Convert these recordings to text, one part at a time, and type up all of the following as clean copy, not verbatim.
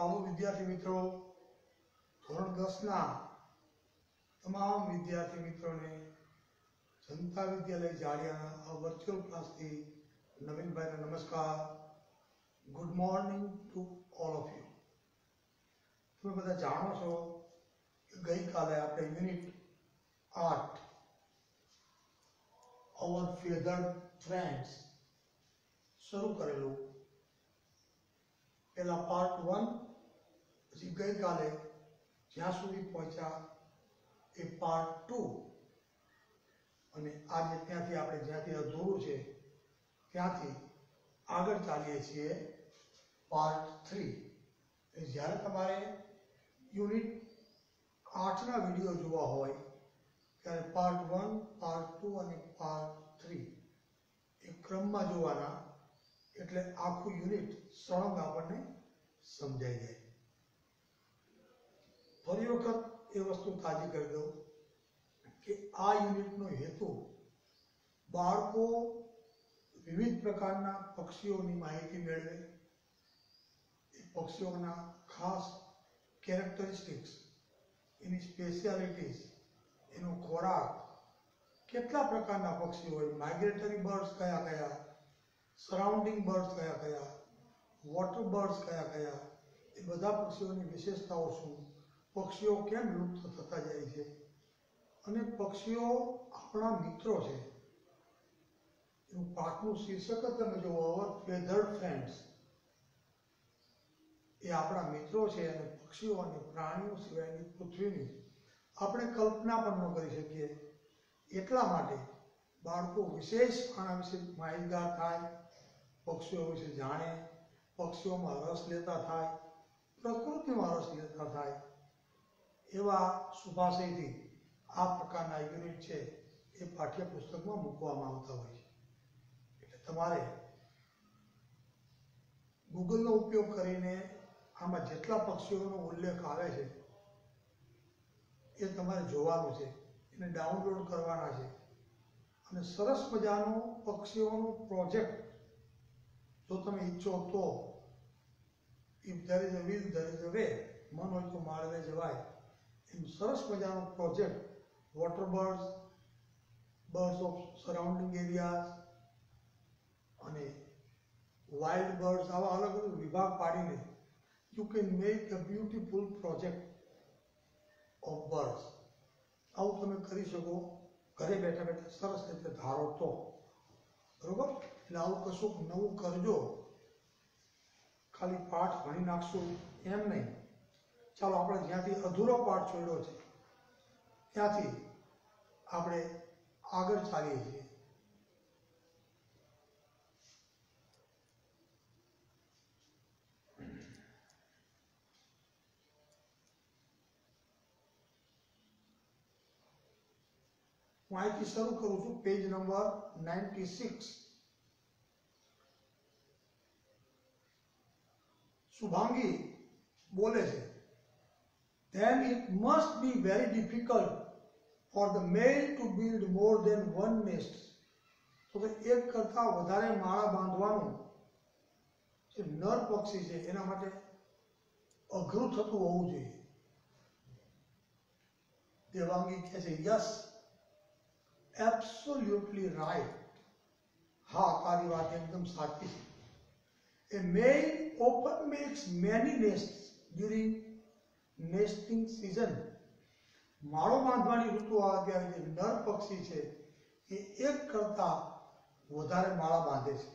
ચાલો વિદ્યાર્થી મિત્રો, ધોરણ 10 ના તમામ વિદ્યાર્થી મિત્રોને જનતા વિદ્યાલય જાડિયાના આ વર્ચ્યુઅલ ક્લાસથી નવીનભાઈનો નમસ્કાર. Good morning to all of you. તમે બધા જાણો છો કે ગઈકાલે આપણે યુનિટ 8 અવર ફેધર્ડ ફ્રેન્ડ્સ શરૂ કરેલું. પહેલા પાર્ટ 1, પછી ગઈકાલે જ્યાં સુધી પહોંચ્યા એ પાર્ટ 2, અને આજે ત્યાંથી આપણે જ્યાંથી અધૂરું છે ત્યાંથી આગળ ચાલીએ છીએ પાર્ટ 3. જ્યારે તમારે યુનિટ 8 ના વિડીયો જોવા હોય ત્યારે પાર્ટ 1, પાર્ટ 2 અને પાર્ટ 3 એ ક્રમમાં જોવાના, એટલે આખું યુનિટ સળંગ આપણને સમજાઈ જાય. ફરી વખત એ વસ્તુ તાજી કરી દઉં કે આ યુનિટનો હેતુ બાળકો વિવિધ પ્રકારના પક્ષીઓની માહિતી મેળવે, એ પક્ષીઓના ખાસ કેરેક્ટરિસ્ટિક્સ, એની સ્પેશિયાલિટીઝ, એનો ખોરાક, કેટલા પ્રકારના પક્ષીઓ હોય, માઇગ્રેટરી બર્ડ્સ કયા કયા, સરાઉન્ડિંગ બર્ડ્સ કયા કયા, વોટર બર્ડ્સ કયા કયા, એ બધા પક્ષીઓની વિશેષતાઓ શું, પક્ષીઓ કેમ લુપ્ત થતા જાય છે, અને પક્ષીઓ આપણા મિત્રો છે. એનું પાઠનું શીર્ષક જ તમે જુઓ, અવર ફેધર્ડ ફ્રેન્ડ્સ. એ આપણા મિત્રો છે, અને પક્ષીઓ અને પ્રાણીઓ સિવાયની પૃથ્વીની આપણે કલ્પના પણ ન કરી શકીએ. એટલા માટે બાળકો વિશેષ આના વિશે માહિતગાર થાય, પક્ષીઓ વિશે જાણે, પક્ષીઓમાં રસ લેતા થાય, પ્રકૃતિમાં રસ લેતા થાય, એવા શુભાશયથી આ પ્રકારના યુનિટ છે એ પાઠ્યપુસ્તકમાં મૂકવામાં આવતા હોય છે. એટલે તમારે ગૂગલનો ઉપયોગ કરીને આમાં જેટલા પક્ષીઓનો ઉલ્લેખ આવે છે એ તમારે જોવાનું છે, એને ડાઉનલોડ કરવાના છે, અને સરસ મજાનો પક્ષીઓનો પ્રોજેક્ટ જો તમે ઈચ્છો તો, if there is a will there is a way, મન હોય તો માળવે જવાય, એમ સરસ મજાનો project water birds, birds of surrounding areas અને વાઇલ્ડ બર્ડ્સ, આવા અલગ અલગ વિભાગ પાડીને you can make a beautiful project of birds. આવું તમે કરી શકો ઘરે બેઠા બેઠા, સરસ રીતે ધારો તો. બરોબર? એટલે આવું કશું નવું કરજો, ખાલી પાઠ ભણી નાખશું એમ નહીં. ચાલો આપણે જ્યાંથી અધૂરો પાઠ છોડ્યો છે ત્યાંથી આપણે આગળ ચાલીએ છીએ. હું અહીંથી શરૂ કરું છું, પેજ નંબર 96. શુભાંગી બોલે છે, then it must be very difficult for the male to build more than one nest. તો એક કરતા વધારે માળા બાંધવાનું જે નર પક્ષી છે એના માટે અઘરું થતું હોવું જોઈએ. દેવાંગી કહે છે, યસ, એબ્સોલ્યુટલી રાઈટ. હા, તારી વાત એકદમ સાચી છે. A male often makes many nests during nesting season. માળો બાંધવાની ઋતુ આવે ત્યારે જે નર પક્ષી છે એ એક કરતા વધારે માળા બાંધે છે.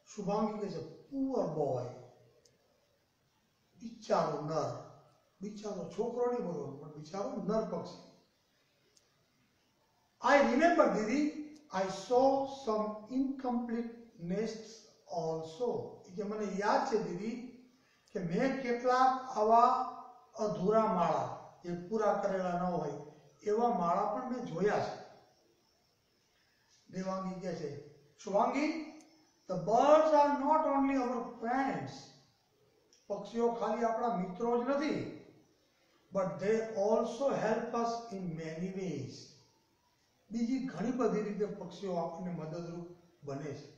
શુભાંગી કહે છે, પુઅર બોય, બિચારો નર, બિચારો છોકરો નહીં બોલવાનો, પણ બિચારો નર પક્ષી. I remember, Didi, I saw some incomplete nests also. કે મને યાદ છે દીદી કે મેં કેટલાક આવા અધૂરા માળા, જે પૂરા કરેલા ન હોય એવા માળા પણ મેં જોયા છે. દેવાંગી કહે છે, Shubhangi, the birds are not only our friends. પક્ષીઓ ખાલી આપણા મિત્રો જ નથી, but they also help us in many ways. બીજી ઘણી બધી રીતે પક્ષીઓ આપણને મદદરૂપ બને છે.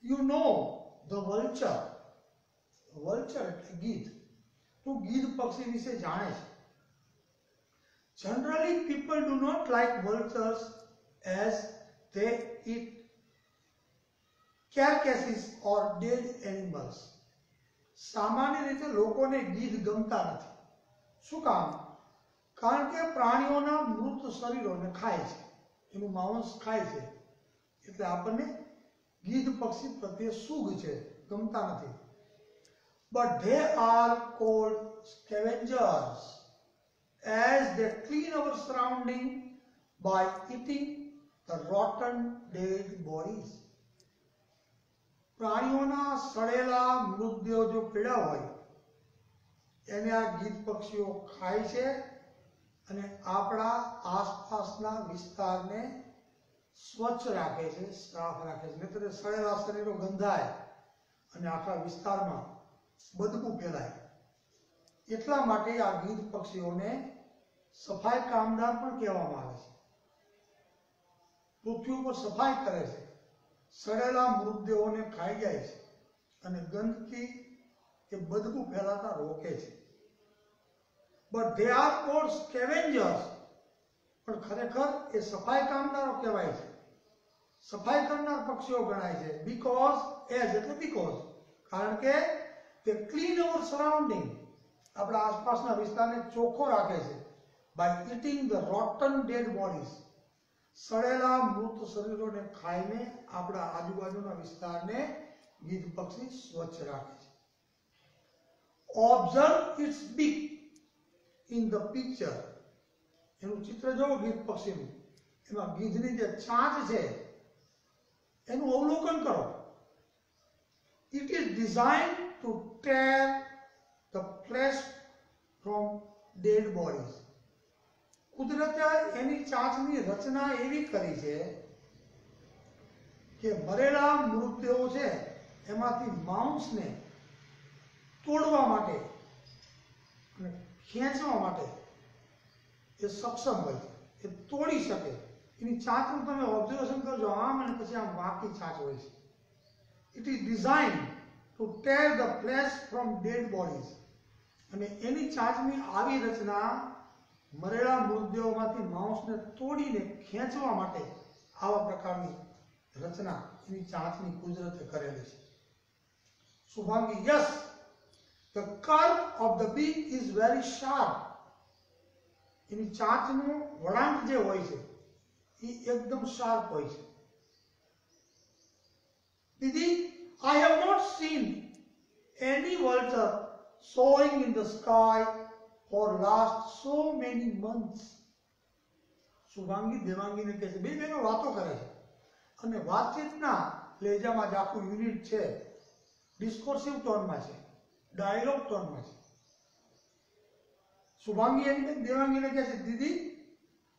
You know the vulture. Vulture એટલે ગીધ. તું ગીધ પક્ષી વિશે જાણે છે. Generally people do not like vultures as they eat carcasses or dead animals. સામાન્ય રીતે લોકોને ગીધ ગમતા નથી. શું કામ? કારણ કે પ્રાણીઓના મૃત શરીરોને ખાય છે, એનું માંસ ખાય છે. એટલે આપણને ગીધ પક્ષી પ્રત્યે સુગ છે, ગમતા નથી. But they are called scavengers as they clean our surrounding by eating the rotten dead bodies. પ્રાણીઓના સડેલા મૃતદેહો જો પીડા હોય એને આ ગીધ પક્ષીઓ ખાય છે અને આપણા આસપાસના વિસ્તારને સ્વચ્છ રાખે છે, સાફ રાખે છે. નહીંતર સડેલા શરીરો ગંધાય અને આખા વિસ્તારમાં બદબુ ફેલાય. એટલા માટે આ ગીધ પક્ષીઓને સફાઈ કામદાર પણ કહેવામાં આવે છે. પૃથ્વી ઉપર સફાઈ કરે છે, સડેલા મૃતદેહોને ખાઈ જાય છે અને ગંદકી કે બદબુ ફેલાતા રોકે છે. But they are called scavengers. પણ ખરેખર એ સફાઈ કામદારો કહેવાય છે, સફાઈ કરનાર પક્ષીઓ ગણાય છે. Because એટલે because કારણ કે તે ક્લીન અવર સરાઉન્ડિંગ, આપણા આસપાસના વિસ્તારને ચોખ્ખો રાખે છે. By eating the rotten dead bodies, સડેલા મૃત શરીરોને ખાઈને આપણા આજુબાજુના વિસ્તારને ગીધ પક્ષી સ્વચ્છ રાખે છે. ઓબ્ઝર્વ ઇટ્સ બીક ઇન ધ પિક્ચર. એનું ચિત્ર જોવો ગીધ પક્ષીનું, એમાં ગીધની જે ચાંચ છે એનું અવલોકન કરો. It is designed to tear the flesh from dead bodies. કુદરતે એની ચાંચની રચના એવી કરી છે કે મરેલા મૃતદેહો છે એમાંથી માંસને તોડવા માટે અને ખેંચવા માટે એ સક્ષમ હોય છે, એ તોડી શકે. એની ચાંચનું તમે ઓબ્ઝર્વેશન કરજો, આમ અને પછી આમ વાંકી ચાંચ હોય છે. It is designed to tear the flesh from dead bodies. અને એની ચાંચની આવી રચના મરેલા મૃતદેહોમાંથી માંસને તોડીને ખેંચવા માટે આવા પ્રકારની રચના એની ચાંચની કુદરતે કરેલી છે. Shubhangi, yes, the curve of the beak is very sharp. એની ચાંચનું વળાંક જે હોય છે એ એકદમ શાર્પ હોય છે. દીદી, I have not seen any vulture soaring in the sky for last so many months. Shubhangi દેવાંગીને કહે છે, બે બહેનો વાતો કરે છે અને વાતચીતના લેજામાં જ આખું યુનિટ છે, ડિસ્કોર્સિવ ટોનમાં છે, ડાયલોગ ટોનમાં છે. શુભાંગી એમ દેવાંગીને કહે છે, દીદી,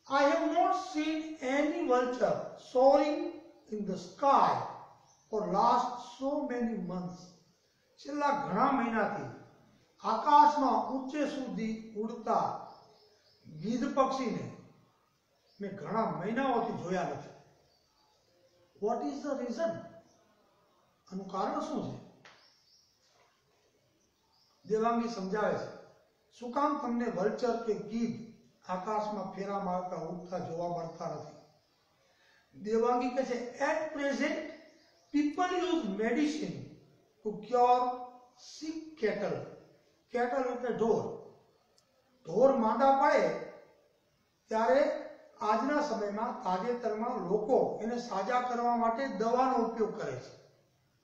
I have not seen any vulture soaring in the sky for last so many months. છેલ્લા ઘણા મહિનાથી આકાશમાં ઊંચે સુધી ઉડતા ગીધ પક્ષીને મેં ઘણા મહિનાઓથી જોયા નથી. What is the reason? આનું કારણ શું છે? દેવાંગી સમજાવે છે, શું કામ તમને વલ્ચર કે ગીધ આકાશમાં ફેરા મારતા ઉડતા જોવા મળતા નથી? દેવાંગી કહે છે, at present people use medicine to cure sick cattle. Cattle એટલે ઢોર. ઢોર માંદા પડે ત્યારે આજના સમયમાં તાજેતરમાં લોકો એને સાજા કરવા માટે દવાનો ઉપયોગ કરે છે.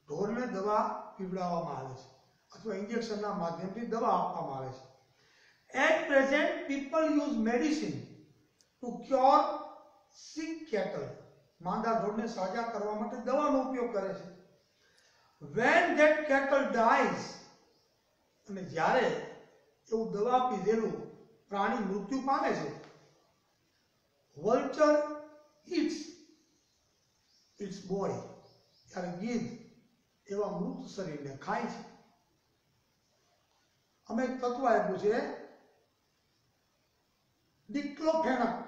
ઢોરને દવા પીવડાવવામાં આવે છે અથવા ઇન્જેક્શનના માધ્યમથી દવા આપવામાં આવે છે. At present people use medicine to cure sick cattle. માંદા ઢોરને સાજા કરવા માટે દવાનો ઉપયોગ કરે છે. When that cattle dies, અને જ્યારે એવું દવા પીધેલું પ્રાણી મૃત્યુ પામે છે, vulture eats its body. ત્યારે ગીધ એવા મૃત શરીરને ખાય છે. અમે એક તત્વ આપ્યું છે, ડિક્લોફેનક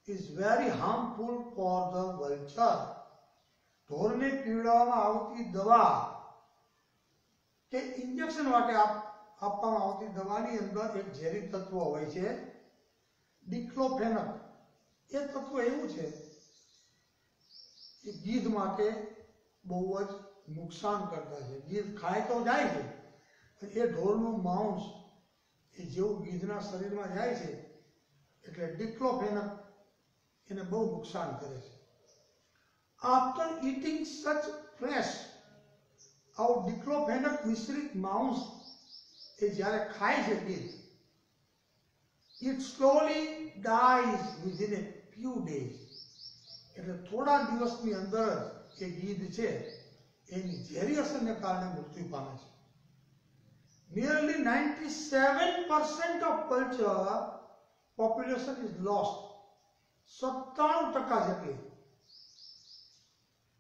is very harmful for the vulture. ઢોરને પીવડાવવામાં આવતી દવા કે ઇન્જેક્શન માટે આપવામાં આવતી દવાની અંદર એક ઝેરી તત્વ હોય છે, ડિક્લોફેનક. એ તત્વ એવું છે કે ગીધ માટે બહુ જ નુકસાન કરતા છે. ગીધ ખાય તો જાય છે, એ ઢોરનું માંસ એ જેવું ગીધના શરીરમાં જાય છે એટલે ડિક્લોફેનક એને બહુ નુકસાન કરે છે. આફ્ટર ઇટિંગ સચ ફ્લેશ, આવું ડિક્લોફેનક મિશ્રિત માંસ એ જ્યારે ખાય છે ગીધ, it slowly dies within a few days. એટલે થોડા દિવસની અંદર જ એ ગીધ છે એની ઝેરી અસરને કારણે મૃત્યુ પામે છે. Nearly 97% of culture population is lost. 97% જેટલી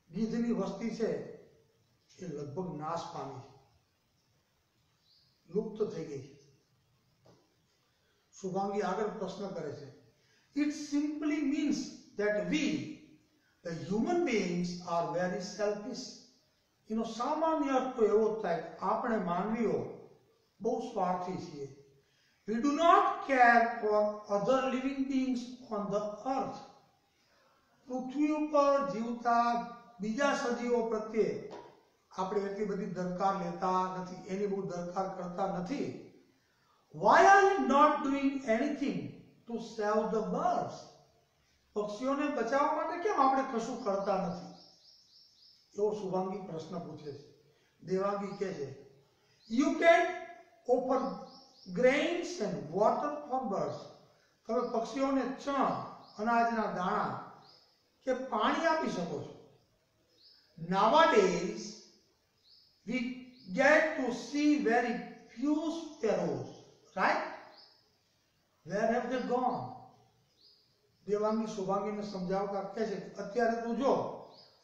ગીધની વસ્તી છે એ લગભગ નાશ પામી છે, લુપ્ત થઈ ગઈ છે. શુભાંગી આગળ પ્રશ્ન કરે છે, it simply means that we, the human beings, are very selfish. એનો સામાન્ય અર્થ તો એવો જ થાય, આપણે માનવીઓ બહુ સ્વાર્થી છીએ. We do not care for other living beings on the earth. પૃથ્વી ઉપર જીવતા બીજા સજીવો પ્રત્યે આપણે એટલી બધી દરકાર લેતા નથી, એની બહુ દરકાર કરતા નથી. Why are you not doing anything to save the birds? પક્ષીઓને બચાવવા માટે કેમ આપણે કશું કરતા નથી? એવો શુભાંગી પ્રશ્ન પૂછે છે. દેવાંગી કહે છે, you can offer grains and water for birds. તમે પક્ષીઓને ચણ, અનાજના દાણા કે પાણી આપી શકો છો. Nowadays we get to see very few sparrows, right? Where have they gone? Devangi શુભાંગીને સમજાવતા કહે છે, અત્યારે તો જો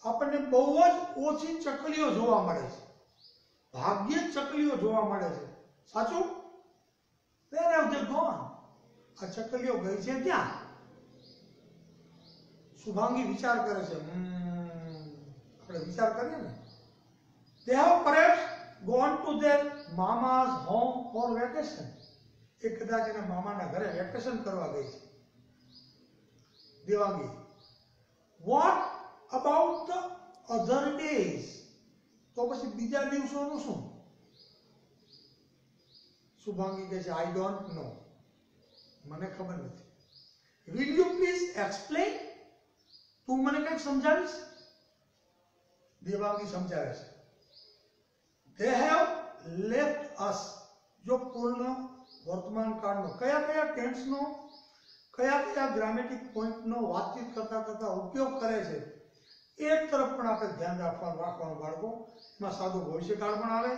આપણને બહુ જ ઓછી ચકલીઓ જોવા મળે છે, ભાગ્યે જ ચકલીઓ જોવા મળે છે. સાચું? Where have they gone? આ ચકલીઓ ગઈ છે ક્યાં? શુભાંગી વિચાર કરે છે, આપણે વિચાર કરીએ ને, they have perhaps gone to their mama's home for vacation. એ કદાચ એના મામાના ઘરે વેકેશન કરવા ગઈ છે. Devangi, what about the other days? તો પછી બીજા દિવસોનું શું? શુભાંગી કહે છે, I don't know. મને ખબર નથી. Will you please explain? તું મને કંઈક સમજાવીશ? દેવાંગી સમજાવે છે, they have left us. જો પૂર્ણ વર્તમાન કાળનો કયા કયા ટેન્સનો, કયા કયા ગ્રામેટિક પોઈન્ટનો વાતચીત કરતા કરતા ઉપયોગ કરે છે એ તરફ પણ આપણે ધ્યાન રાખવાનું બાળકો. એમાં સાદું ભવિષ્યકાળ પણ આવે,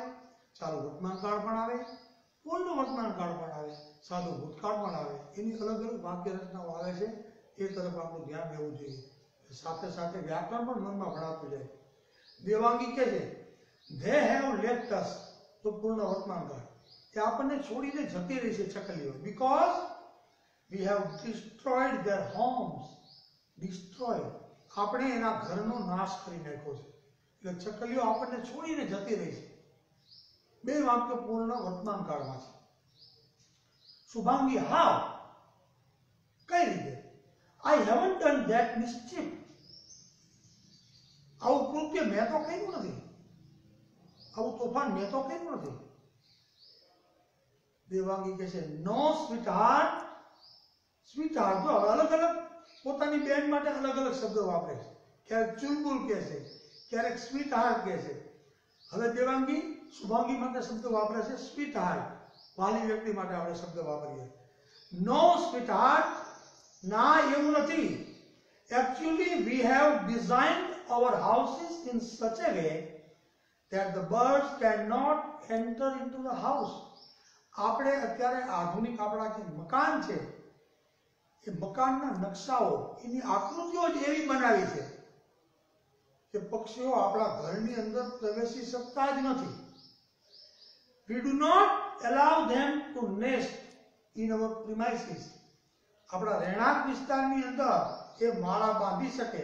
ચાલુ વર્તમાન કાળ પણ આવે, પૂર્ણ વર્તમાન કાળ પણ આવે, સાદું ભૂતકાળ પણ આવે. એની અલગ અલગ વાક્ય રચનાઓ આવે છે, એ તરફ આપણું ધ્યાન રહેવું જોઈએ. સાથે સાથે વ્યાકરણ પણ મનમાં ભણાવતું જાય. દેવાંગી કહે છે, they have left us. તો પૂર્ણ વર્તમાન કાળ એ આપણને છોડીને જતી રહી છે ચકલીઓ. because we have destroyed their homes. destroyed, આપણે એના ઘરનો નાશ કરી નાખ્યો છે. એટલે ચકલીઓ આપણને છોડીને જતી રહી છે. બે વાક્યો પૂર્ણ વર્તમાન કાળમાં છે. શુભાંગી, how? કઈ રીતે? I haven't done that mischief. આવું કૃત્ય મેં તો કર્યું નથી, આવું તોફાન મેં તો કર્યું નથી. દેવાંગી કહે છે, નો સ્વીટહાર્ટ. સ્વીટહાર્ટ જો અલગ અલગ પોતાની બેન માટે અલગ અલગ શબ્દો વાપરે છે. ક્યારેક ચુલબુલ કહે છે, ક્યારેક સ્વીટહાર્ટ કહે છે. હવે દેવાંગી શુભાંગી માટે શબ્દ વાપરે છે સ્વીટહાર્ટ. વાલી વ્યક્તિ માટે આપણે શબ્દ વાપરીએ. નો સ્વીટહાર્ટ. ના, એવું નથી. Actually, we have designed our houses in such a way that the birds cannot enter into the house. આપણે અત્યારે આધુનિક આપણા જે મકાન છે એ મકાનના નકશાઓ, એની આકૃતિઓ જ એવી બનાવી છે કે પક્ષીઓ આપણા ઘરની અંદર પ્રવેશી શકતા જ નથી. We do not allow them to nest in our premises. આપણા રહેણાંક વિસ્તારની અંદર એ માળા બાંધી શકે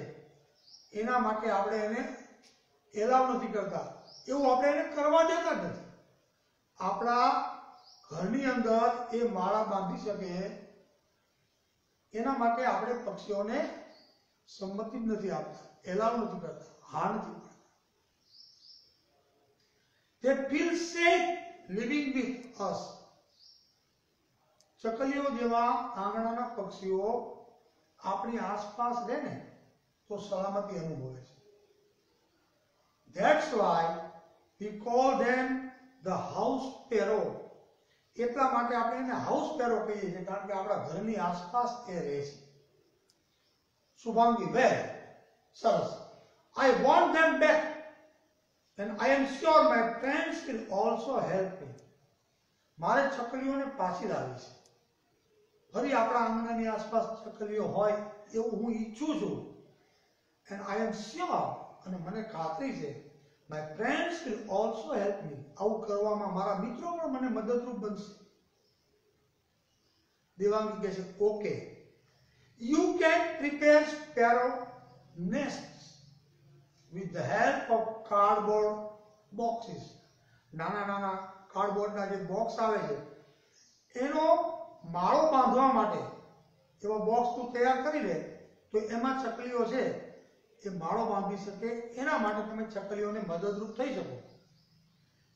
એના માટે આપણે એને એલાવ નથી કરતા, એવું આપણે એને કરવા દેતા જ નથી. આપણા ઘરની અંદર એ માળા બાંધી શકે એના માટે આપણે પક્ષીઓને સંમતિ નથી આપતા, એલાવ નથી કરતા, હા નથી કરતા. They feel safe living with us. ચકલીઓ જેવા આંગણાના પક્ષીઓ આપણી આસપાસ રહે ને તો સલામતી અનુભવે છે. That's why we call them the house sparrow. એટલા માટે આપણે એને હાઉસ સ્પેરો કહીએ છીએ, કારણ કે આપણા ઘરની આસપાસ એ રહે છે. શુભાંગી, વેલ, સરસ. I want them back and I am sure my friends will also help me. મારે ચકલીઓને પાછી લાવી છે. ફરી આપણા આંગણાની આસપાસ ચકલીઓ હોય એવું હું ઈચ્છું છું. And I am sure, અને મને ખાતરી છે, my friends will also help me. આવું કરવામાં મારા મિત્રો પણ મને મદદરૂપ બનશે. દેવાંગી કહે છે, okay, you can prepare sparrow nests with the help of cardboard boxes. નાના નાના કાર્ડબોર્ડના જે બોક્સ આવે છે એનો માળો બાંધવા માટે એવો બોક્સ તું તૈયાર કરી લે તો એમાં ચકલીઓ છે એ માળો બાંધી શકે. એના માટે તમે ચકલીઓને મદદરૂપ થઈ શકો.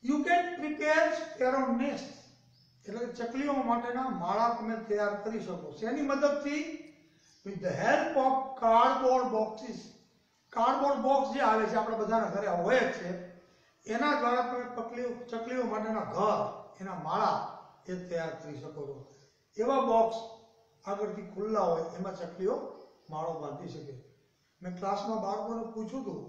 You can prepare sparrow nests, એટલે કે ચકલીઓ માટેના માળા તમે તૈયાર કરી શકો. શેની મદદથી? with the help of cardboard boxes. Cardboard box જે આવે છે આપણા બધાના ઘરે હોય જ છે, એના દ્વારા તમે ચકલીઓ માટેના ઘર, એના માળા એ તૈયાર કરી શકો છો. એવા બોક્સ આગળથી ખુલ્લા હોય એમાં ચકલીઓ માળો બાંધી શકે. મેં ક્લાસમાં બાળકોને પૂછ્યું હતું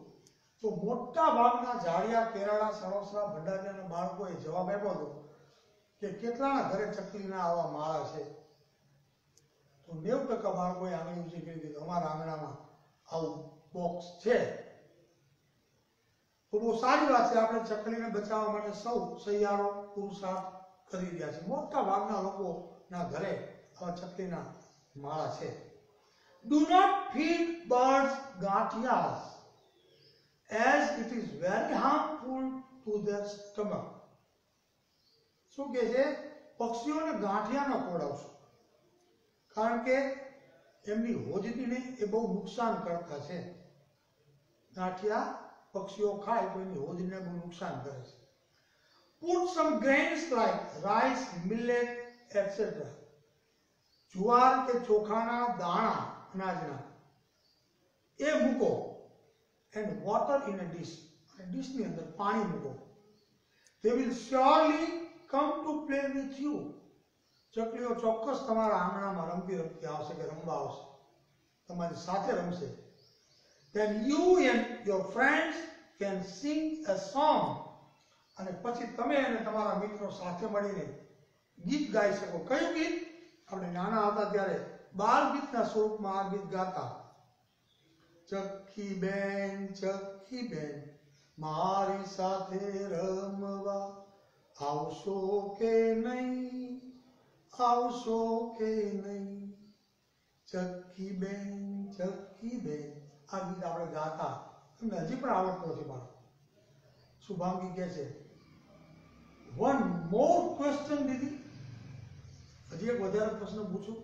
તો મોટા ભાગના ઝાડિયા, કેરાળા, સણોસરા, ભંડારીયાના બાળકોએ જવાબ આપ્યો હતો કે કેટલાના ઘરે ચકલીના આવા માળા છે? તો 90% બાળકોએ આંગળી ઊંચી કરી દીધી, અમારા આંગણામાં આવું બોક્સ છે. તો બહુ સારી વાત છે. આપણે ચકલીને બચાવવા માટે સૌ સહિયારો પુરુષાર્થ કરી રહ્યા છે. મોટા ભાગના લોકોના ઘરે આવા ચકલીના માળા છે. Do not feed birds ગાંઠિયાસ as it is very harmful to their stomach. શું કહે છે? પક્ષીઓને ગાંઠિયા ન ખવડાવશો, કારણ કે એમની હોજરીને એ બહુ નુકસાન કરતા છે. ગાંઠિયા પક્ષીઓ ખાય તો એની હોજરીને બહુ નુકસાન કરે છે. Put some grains like rice, millet, etc. જુવાર કે ચોખાના દાણા, અનાજના, એ મૂકો. and water in a dish, અને ડિશની અંદર પાણી મૂકો. They will surely come to play with you. ચકલીઓ ચોક્કસ તમારા આંગણામાં રમતી રમતી આવશે કે રમવા આવશે, તમારી સાથે રમશે. Then you and your friends can sing a song. અને પછી તમે અને તમારા મિત્રો સાથે મળીને ગીત ગાઈ શકો. કયું ગીત? આપણે નાના હતા ત્યારે બાળ ગીતના સ્વરૂપમાં આ ગીત ગાતા. ચક્કી બેન મારી સાથે રમવા આવશો કે નહીં, આવશો કે નહીં? ચક્કી બેન આ ગીત આપણે ગાતા. તમને હજી પણ આવડતું નથી બાળકો. શુભાંગી કહે છે, one more question દીદી, હજી એક વધારે પ્રશ્ન પૂછું?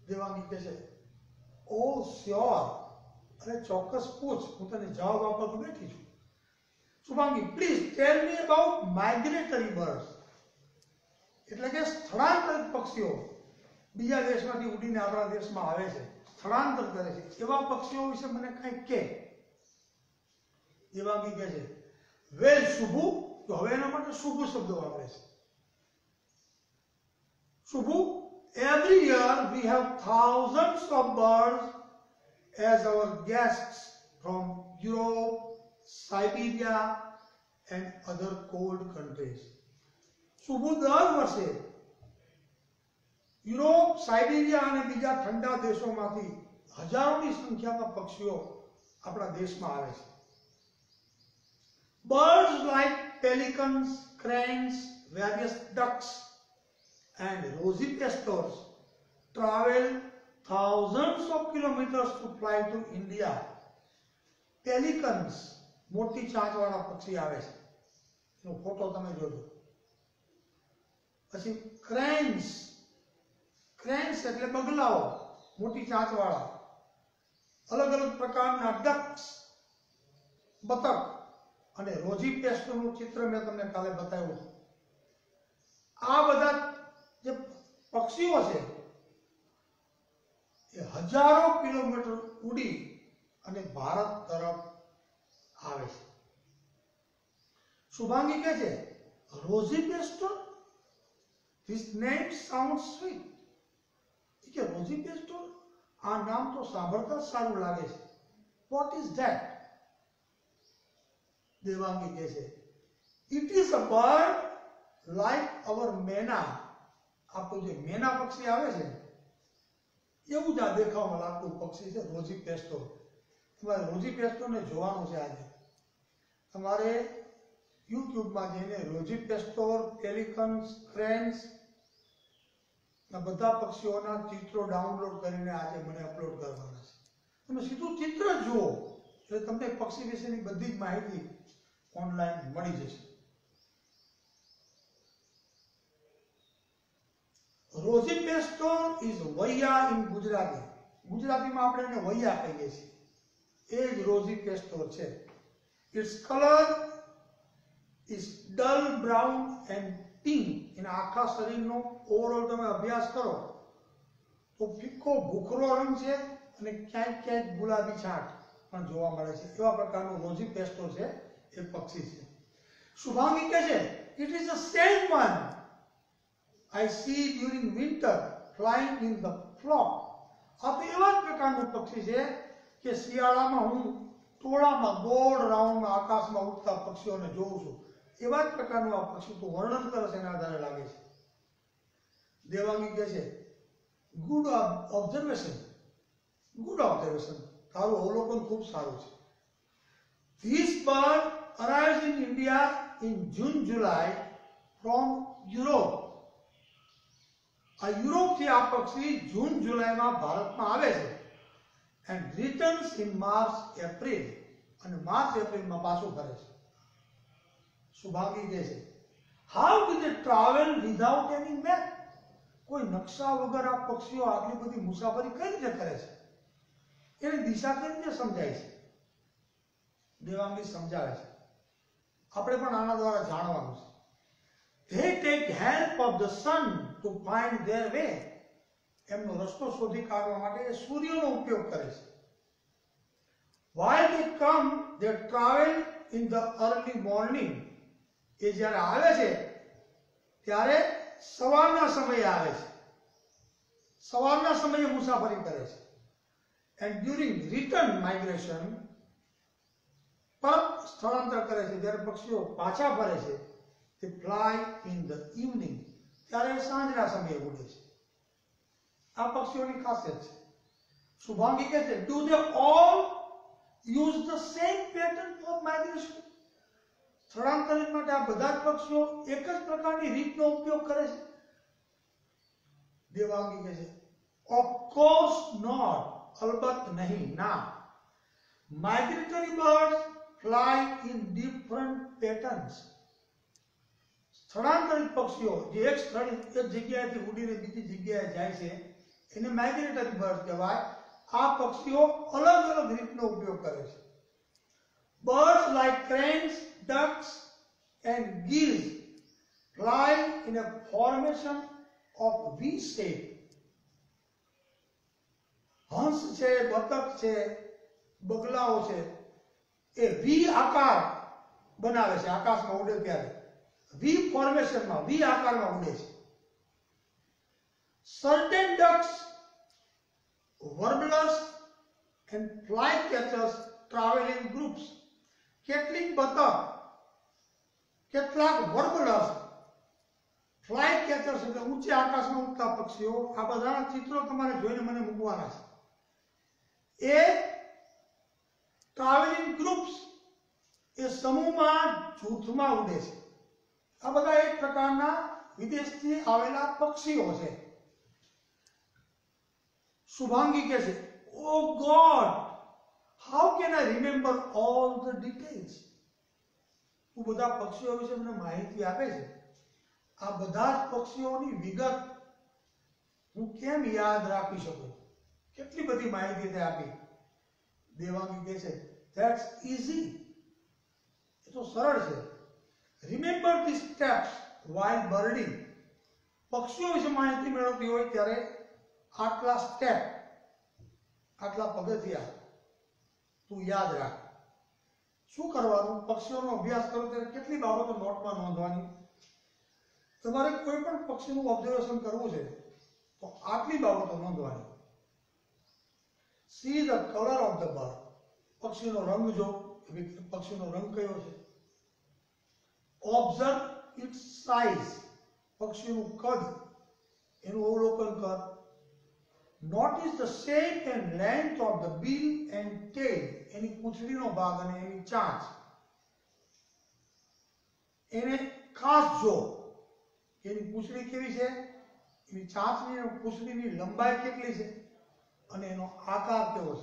દેવાંગી કહે છે, oh sure, અરે ચોક્કસ પૂછ, હું તને જવાબ આપવા તો બેઠી છું. Shubhangi, please tell me about migratory birds. એટલે કે સ્થળાંતરિત પક્ષીઓ બીજા દેશમાંથી ઉડીને આપણા દેશમાં આવે છે, સ્થળાંતર કરે છે, એવા પક્ષીઓ વિશે મને કંઈક કહે. દેવાંગી કહે છે, વેલ શુભુ, તો હવે એના માટે શુભુ શબ્દ વાપરે છે. શુભુ, every year we have thousands of birds as our guests from Europe, Siberia and other cold countries. શુભુ, દર વર્ષે યુરોપ, સાઇબેરિયા અને બીજા ઠંડા દેશોમાંથી હજારોની સંખ્યામાં પક્ષીઓ આપણા દેશમાં આવે છે. Birds like pelicans, cranes, various ducks and rosy pastors travel thousands of kilometers to fly to India. પેલિકન્સ, મોટી ચાંચવાળા પક્ષી આવે છે, એનો ફોટો તમે જોજો. પછી ક્રેન્સ, ક્રેન્સ એટલે બગલાઓ, મોટી ચાંચવાળા. અલગ અલગ પ્રકારના ડક્સ, બતક. અને રોઝી પેસ્ટોનું ચિત્ર મેં તમને કાલે બતાવ્યું હતું. આ બધા જે પક્ષીઓ છે એ હજારો કિલોમીટર ઉડી અને ભારત તરફ આવે છે. શુભાંગી કહે છે, rosy pastor, this name sound sweet. કે રોઝી પેસ્ટો, આ નામ તો સાંભળતા જ સારું લાગે છે. What is that? દેવાંગી કહે છે, it is a bird like our myna. આપણું જે મેના પક્ષી આવે છે એવું જ આ દેખાવમાં લાગતું પક્ષી છે રોઝી પેસ્ટો. તમારે રોઝી પેસ્ટોને જોવાનું છે આજે. તમારે યુટ્યુબમાં જઈને રોઝી પેસ્ટોર, પેલિકન્સ, ક્રેન્સ આ બધા પક્ષીઓના ચિત્રો ડાઉનલોડ કરીને આજે મને અપલોડ કરવાના છે. તમે સીધું ચિત્ર જ જુઓ એટલે તમને પક્ષી વિશેની બધી જ માહિતી ઓનલાઈન મળી જશે. Rosy pastor is vaiya in Gujarati. ગુજરાતીમાં આપણે એને વૈયા કહીએ છીએ. એ જ રોઝી પેસ્ટોર છે. It's colour is dull brown and pink. એના આખા શરીરનો ઓવરઓલ તમે અભ્યાસ કરો તો ફીકો ભૂખરો રંગ છે અને ક્યાંક ક્યાંક ગુલાબી છાંટ પણ જોવા મળે છે. એવા પ્રકારનું રોઝી પેસ્ટોર છે, એ પક્ષી છે. શુભાંગી કહે છે, it is a same one I see during winter flying in the flock. આ તો એવા જ પ્રકારનું પક્ષી છે કે શિયાળામાં હું ટોળામાં ગોળ રાઉન્ડમાં આકાશમાં ઉડતા પક્ષીઓને જોઉં છું. એવા જ પ્રકારનું આ પક્ષી તો વર્ણન કરે છે એના આધારે લાગે છે. દેવાંગી કહે છે, ગુડ ઓબ્ઝર્વેશન, ગુડ ઓબ્ઝર્વેશન. તારું અવલોકન ખૂબ સારું છે. This bird arrives in India in June-July from Europe. આ યુરોપથી આ પક્ષી જૂન જુલાઈમાં ભારતમાં આવે છે and returns in March April. અને માર્ચ એપ્રિલમાં પાછું ફરે છે. શુભાંગી કહે છે, how do they travel without any map? કોઈ નકશા વગર આ પક્ષીઓ આટલી બધી મુસાફરી કઈ રીતે કરે છે? એની દિશા કઈ રીતે સમજાય છે? દેવાંગી સમજાવે છે. આપણે પણ આના દ્વારા જાણવાનું છે. They take help of the sun to find their way. એમનો રસ્તો શોધી કાઢવા માટે એ સૂર્યનો ઉપયોગ કરે છે. While they come, they travel in the early morning. એ જ્યારે આવે છે ત્યારે સવારના સમયે આવે છે. સવારના સમયે મુસાફરી કરે છે. And during return migration, પરત સ્થળાંતર કરે છે જ્યારે પક્ષીઓ પાછા ફરે છે, they fly in the evening. ત્યારે સાંજના સમયે ઉડે છે. આ પક્ષીઓની ખાસિયત છે. શુભાંગી કહે છે, do they all use the same pattern for migration? સ્થળાંતરિત માટે આ બધા જ પક્ષીઓ એક જ પ્રકારની રીતનો ઉપયોગ કરે છે? દેવાંગી કહે છે, of course not. અલબત્ત નહીં, ના. Migratory birds fly in different patterns. સ્થળાંતરિત પક્ષીઓ જે એક જગ્યાએથી ઉડીને બીજી જગ્યાએ જાય છે એને માઇગ્રેટરી બર્ડ કહેવાય. આ પક્ષીઓ અલગ અલગ રીતનો ઉપયોગ કરે છે. Birds like cranes, ducks and geese fly in a formation of V shape. હંસ છે, બતક છે, બગલાઓ છે, એ વી આકાર બનાવે છે. આકાશમાં ઉડે ત્યારે વી ફોર્મેશનમાં, વી આકારમાં ઉડે છે. Certain ducks, warblers and flycatchers travel in groups. કેટલીક બતક, કેટલાક warblers, flycatchers એટલે ઊંચે આકાશમાં ઉડતા પક્ષીઓ, આ બધાના ચિત્રો તમારે જોઈને મને મૂકવાના છે. એ ટ્રાવેલિંગ ગ્રુપ્સ, એ સમૂહમાં, જૂથમાં ઉડે છે. આ બધા એક પ્રકારના વિદેશથી આવેલા પક્ષીઓ છે. શુભાંગી કહે છે, ઓ God, How can I remember all the details? હું બધા પક્ષીઓ વિશે મને માહિતી આપે છે, આ બધા જ પક્ષીઓની વિગત હું કેમ યાદ રાખી શકું? કેટલી બધી માહિતી તે આપી. દેવાંગી કહે છે that's easy, એ તો સરળ છે. Remember the steps while birding. પક્ષીઓ વિશે માહિતી મેળવતી હોય ત્યારે આટલા સ્ટેપ, આટલા પગથિયા તું યાદ રાખ. શું કરવાનું? પક્ષીઓનો અભ્યાસ કરો ત્યારે કેટલી બાબતો નોટમાં નોંધવાની. તમારે કોઈ પણ પક્ષીનું ઓબ્ઝર્વેશન કરવું છે તો આટલી બાબતો નોંધવાની. See the color of the bird. પક્ષીનો રંગ જો, પક્ષીનો રંગ કયો છે. Observe its size. પક્ષીનું કદ, એનું અવલોકન કર. Notice the shape and length of the bill and tail. એની પૂંછડીનો ભાગ અને એની ચાંચ. એને ખાસ જો, એની પૂંછડી કેવી છે, એની ચાંચની અને પૂંછડીની લંબાઈ કેટલી છે અને એનો આકાર કેવો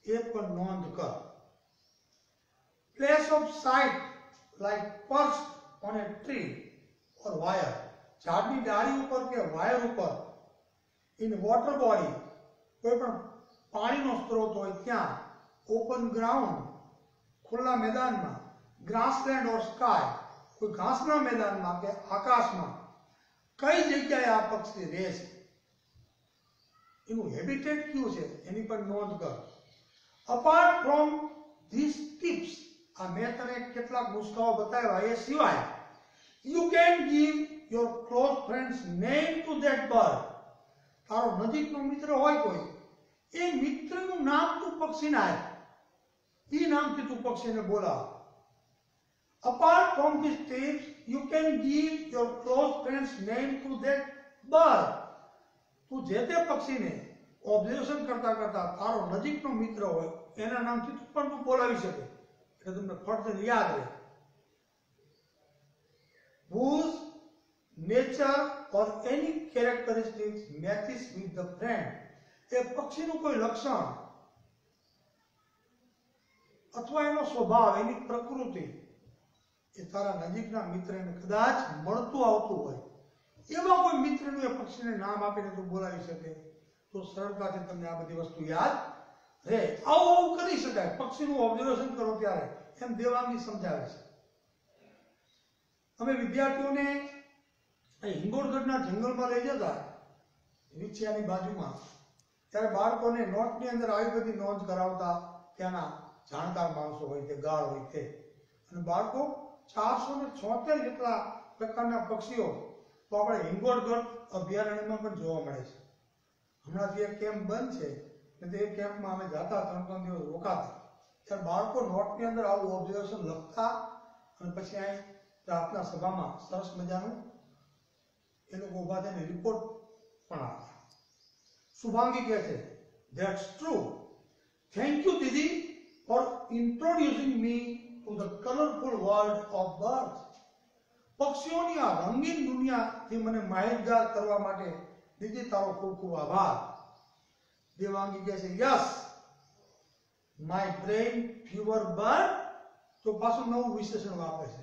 છે એ પણ નોંધ કર. Place of sight like perched on a tree or wire. ઝાડની ડાળી ઉપર કે વાયર ઉપર. In water body, કોઈ પણ પાણીનો સ્ત્રોત હોય ત્યાં. ઓપન ગ્રાઉન્ડ, ખુલ્લા મેદાનમાં. ગ્રાસલેન્ડ ઓર સ્કાય, કોઈ ઘાસના મેદાનમાં કે આકાશમાં. કઈ જગ્યાએ આ પક્ષી રહે છે, એનું હેબિટેટ કયું છે એની પણ નોંધ કર. અપાર્ટ ફ્રોમ ધીસ ટિપ્સ, આ મેં તને કેટલાક નુસ્ખાઓ બતાવ્યા, એ સિવાય you can give your close friends name to that bird. તારો નજીકનો મિત્ર હોય કોઈ, એ મિત્રનું નામ તું પક્ષીને આપ. એ નામથી તું પક્ષીને બોલાવ. Apart from these tips, you can give your close friends name to that bird. તું જે તે પક્ષીને ઓબ્ઝર્વેશન કરતા કરતા તારો નજીકનો મિત્ર હોય એના નામથી પણ તું બોલાવી શકે, એટલે તમને ફટ યાદ રહે. Whose nature or any characteristics matches with the friend. એ પક્ષીનું કોઈ લક્ષણ અથવા એનો સ્વભાવ, એની પ્રકૃતિ એ તારા નજીકના મિત્રને કદાચ મળતું આવતું હોય, એવા કોઈ મિત્રનું એ પક્ષીને નામ આપીને તું બોલાવી શકે તો સરળતાથી તમને આ બધી વસ્તુ યાદ રહે. આવું કરી શકાય પક્ષીનું ઓબ્ઝર્વેશન કરો ત્યારે, એમ દેવાંગી સમજાવે છે. અમે વિદ્યાર્થીઓને હિંગોળગઢના જંગલમાં લઈ જતા, વિછિયાની બાજુમાં, ત્યારે બાળકોને નોટની અંદર આવી બધી નોંધ કરાવતા. ત્યાંના જાણકાર માણસો હોય તે, ગાળ હોય તે, અને બાળકો 476 જેટલા પ્રકારના પક્ષીઓ તો આપણે હિંગોળગઢ અભયારણ્યમાં પણ જોવા મળે છે. હમણાંથી એક કેમ્પ બંધ છે, અને તે કેમ્પમાં અમે જતા, 3-3 દિવસ રોકાતા. ત્યારે બાળકો નોટની અંદર આવું ઓબ્ઝર્વેશન લખતા, અને પછી અહીં પ્રાર્થના સભામાં સરસ મજાનું એ લોકો ઉભા થઈને રિપોર્ટ પણ આપતા. શુભાંગી કહે છે that's true. Thank you Didi for introducing me to the colorful world of birds. પક્ષીઓની આ રંગીન દુનિયાથી મને માહિતગાર કરવા માટે દીદી તારો ખૂબ ખૂબ આભાર. દેવાંગી કહે છે yes, my brain fever bird. તો પાછું નવું વિશેષણ વાપરે છે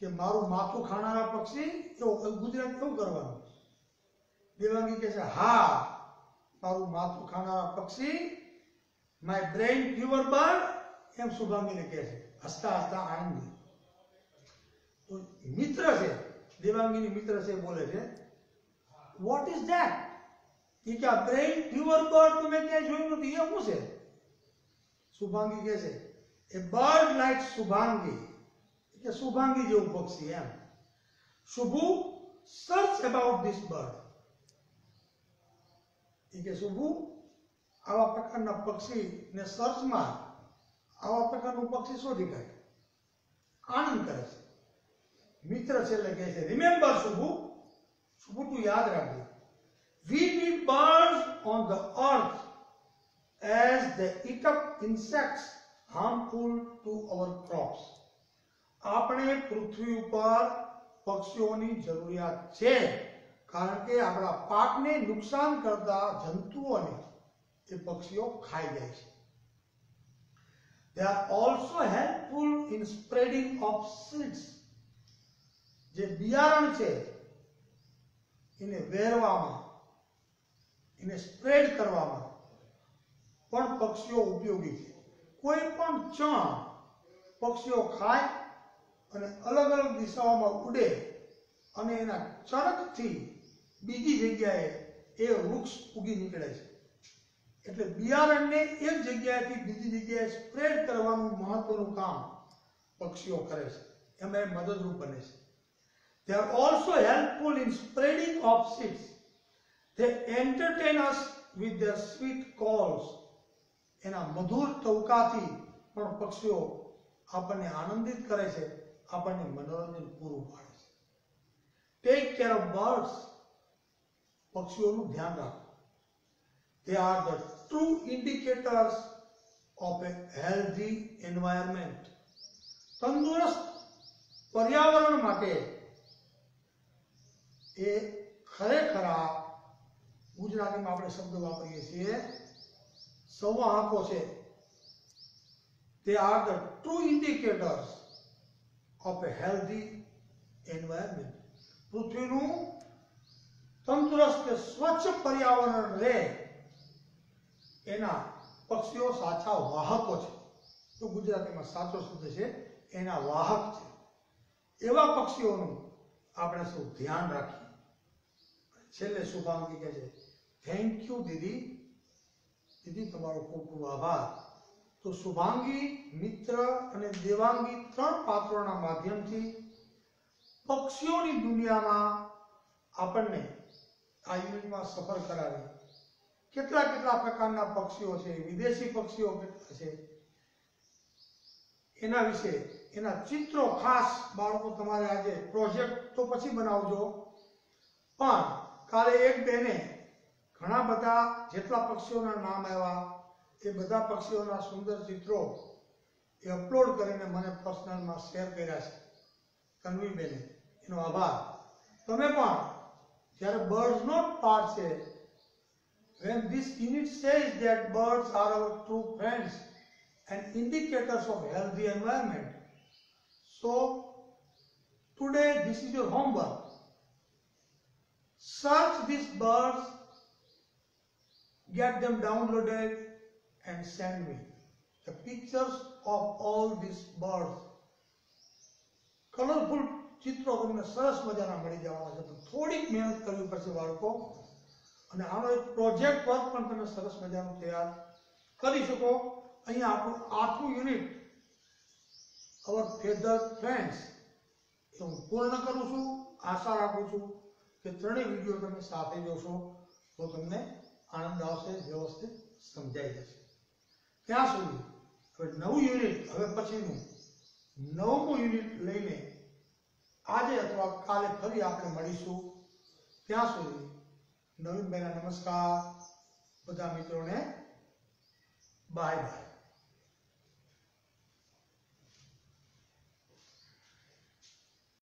કે મારું માથું ખાનારા પક્ષી. એવું ગુજરાત કેવું કરવાનું? દેવાંગી કહે છે હા, મારું માથું ખાનારા પક્ષી, માય બ્રેઇન ફીવર બર્ડ, એમ શુભાંગીને કહે છે હસતા હસતા આનંદી. તો મિત્ર છે, દેવાંગીની મિત્ર છે, બોલે છે વોટ ઇઝ ધેટ? એ કે આ બ્રેઇન ફીવર બર્ડ તો મેં ક્યાંય જોયું નથી, એ શું છે? શુભાંગી કહે છે એ બર્ડ લાઈક શુભાંગી, કે શુભાંગી જેવું પક્ષી એમ. શુભુ સર્ચ અબાઉટ ધીસ બર્ડ. એ કે શુભુ આવા પ્રકારના પક્ષીને સર્ચમાં આવા પ્રકારનું પક્ષી શોધી કાઢે, આનંદ કરે છે. મિત્ર છેલ્લે કહે છે રિમેમ્બર શુભુ, શુભુ તું યાદ રાખજે, we need birds on the earth as they eat up insects harmful to our crops. આપણે પૃથ્વી ઉપર પક્ષીઓની જરૂરિયાત છે, કારણ કે આપણા પાકને નુકસાન કરતા જંતુઓને એ પક્ષીઓ ખાઈ જાય છે. They are also helpful in spreading of seeds. જે બિયારણ છે એને વેરવામાં, એને સ્પ્રેડ કરવામાં પણ પક્ષીઓ ઉપયોગી છે. કોઈ પણ ચણ પક્ષીઓ ખાય અને અલગ અલગ દિશાઓમાં ઉડે અને એના ચરકથી બીજી જગ્યાએ એ વૃક્ષ ઉગી નીકળે છે. એટલે બિયારણને એક જગ્યાએથી બીજી જગ્યાએ સ્પ્રેડ કરવાનું મહત્વનું કામ પક્ષીઓ કરે છે, એમાં એ મદદરૂપ બને છે. They are also helpful in spreading of seeds. They entertain us with their sweet calls. એના મધુર ટહુકાથી પણ પક્ષીઓ આપણને આનંદિત કરે છે, આપણને મનોરંજન પૂરું પાડે છે. Take care of birds. પક્ષીઓનું ધ્યાન રાખો. They are the true indicators of a healthy environment. તંદુરસ્ત પર્યાવરણ માટે એ ખરેખર ગુજરાતીમાં આપણે શબ્દ વાપરીએ છીએ સંવાહકો છે. They are the true indicators of a healthy environment. પૃથ્વીનું તંદુરસ્ત કે સ્વચ્છ પર્યાવરણ રહે એના પક્ષીઓ સાચા વાહકો છે. તો ગુજરાતીમાં સાચો શબ્દ છે એના વાહક છે. એવા પક્ષીઓનું આપણે સૌ ધ્યાન રાખીએ. છેલ્લે શુભાંગી કહે છે, થેન્ક યુ દીદી. દીદી તમારો ખૂબ ખૂબ આભાર. તો શુભાંગી, મિત્ર અને દેવાંગી ત્રણ પાત્રોના માધ્યમથી પક્ષીઓની દુનિયામાં આપણને આ યુનિટમાં સફર કરાવી. કેટલા કેટલા પ્રકારના પક્ષીઓ છે, વિદેશી પક્ષીઓ કેટલા છે એના વિશે એના ચિત્રો ખાસ બાળકો તમારે આજે પ્રોજેક્ટ તો પછી બનાવજો, પણ કાલે એક બેને ઘણા બધા જેટલા પક્ષીઓના નામ આવ્યા એ બધા પક્ષીઓના સુંદર ચિત્રો એ અપલોડ કરીને મને પર્સનલમાં શેર કર્યા છે તન્વી બેને, એનો આભાર. તમે પણ જ્યારે બર્ડ્સનો પાર્ટ છે, when this unit says that birds are our true friends and indicators of healthy environment, so today this is your homework. Search these birds, get them downloaded and send me the pictures of all these birds. Colorful ચિત્રો તમને સરસ મજાના મળી જવાના છે, પણ થોડીક મહેનત કરવી પડશે બાળકો. અને આનો એક પ્રોજેક્ટ વર્ક પણ તમે સરસ મજાનું તૈયાર કરી શકો. અહીંયા આપણું 8મું યુનિટ અવર ફેધર ફ્રેન્ડ્સ એ હું પૂર્ણ કરું છું. આશા રાખું છું કે ત્રણેય વિડીયો તમે સાથે જોશો તો તમને આનંદ આવશે, વ્યવસ્થિત સમજાઈ જશે. ત્યાં સુધી હવે નવું યુનિટ, હવે પછીનું 9મું યુનિટ લઈને આજે અથવા કાલે ફરી આપણે મળીશું. ત્યાં સુધી નવીનભાઈના નમસ્કાર. બધા મિત્રોને બાય બાય.